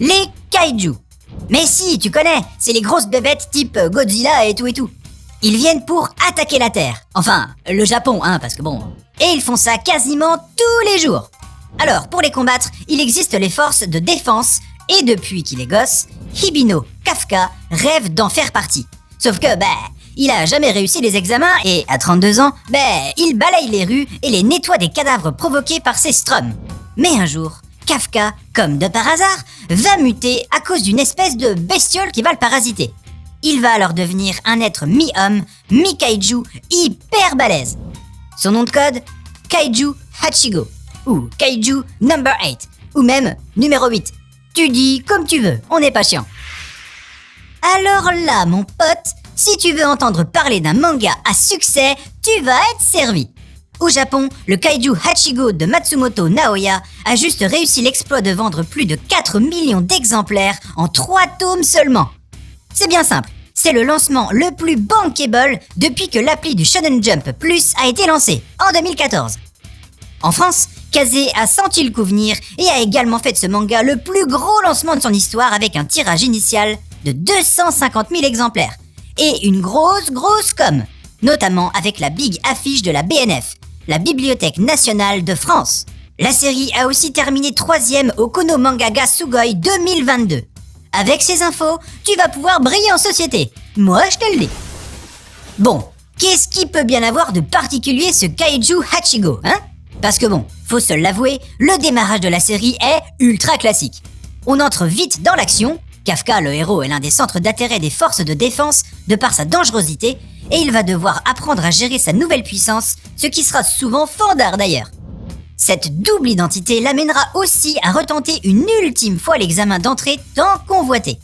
Les kaiju. Mais si, tu connais, c'est les grosses bébêtes type Godzilla et tout et tout. Ils viennent pour attaquer la Terre. Enfin, le Japon, parce que bon... Et ils font ça quasiment tous les jours. Alors, pour les combattre, il existe les forces de défense, et depuis qu'il est gosse, Hibino Kafka rêve d'en faire partie. Sauf que, il a jamais réussi les examens et, à 32 ans, il balaye les rues et les nettoie des cadavres provoqués par ses strums. Mais un jour, Kafka, comme de par hasard, va muter à cause d'une espèce de bestiole qui va le parasiter. Il va alors devenir un être mi-homme, mi-kaiju, hyper balèze. Son nom de code, Kaiju Hachigo, ou Kaiju Number 8, ou même numéro 8. Tu dis comme tu veux, on n'est pas chiant. Alors là, mon pote, si tu veux entendre parler d'un manga à succès, tu vas être servi. Au Japon, le Kaiju Hachigo de Matsumoto Naoya a juste réussi l'exploit de vendre plus de 4 millions d'exemplaires en 3 tomes seulement. C'est bien simple, c'est le lancement le plus bankable depuis que l'appli du Shonen Jump Plus a été lancé, en 2014. En France, Kazé a senti le coup venir et a également fait de ce manga le plus gros lancement de son histoire avec un tirage initial de 250 000 exemplaires. Et une grosse com, notamment avec la big affiche de la BNF, la Bibliothèque Nationale de France. La série a aussi terminé 3e au Kono Mangaga Sugoi 2022. Avec ces infos, tu vas pouvoir briller en société. Moi, je te le dis. Bon, qu'est-ce qui peut bien avoir de particulier ce Kaiju Hachigo, Parce que bon, faut se l'avouer, le démarrage de la série est ultra classique. On entre vite dans l'action, Kafka, le héros, est l'un des centres d'intérêt des forces de défense de par sa dangerosité, et il va devoir apprendre à gérer sa nouvelle puissance, ce qui sera souvent fandard d'ailleurs. Cette double identité l'amènera aussi à retenter une ultime fois l'examen d'entrée tant convoité.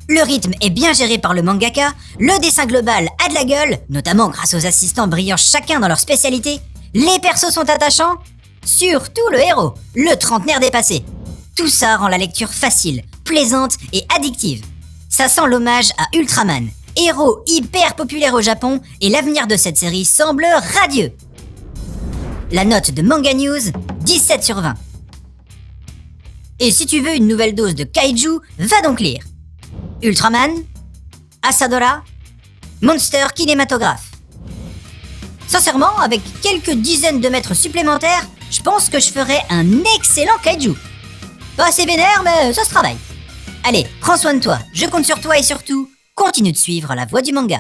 Le rythme est bien géré par le mangaka, le dessin global a de la gueule, notamment grâce aux assistants brillant chacun dans leur spécialité, les persos sont attachants, surtout le héros, le trentenaire dépassé. Tout ça rend la lecture facile, plaisante et addictive. Ça sent l'hommage à Ultraman, héros hyper populaire au Japon, et l'avenir de cette série semble radieux. La note de Manga News, 17 sur 20. Et si tu veux une nouvelle dose de kaiju, va donc lire Ultraman, Asadora, Monster Kinématographe. Sincèrement, avec quelques dizaines de mètres supplémentaires, je pense que je ferais un excellent kaiju. Pas assez vénère, mais ça se travaille. Allez, prends soin de toi, je compte sur toi et surtout, continue de suivre la voie du manga.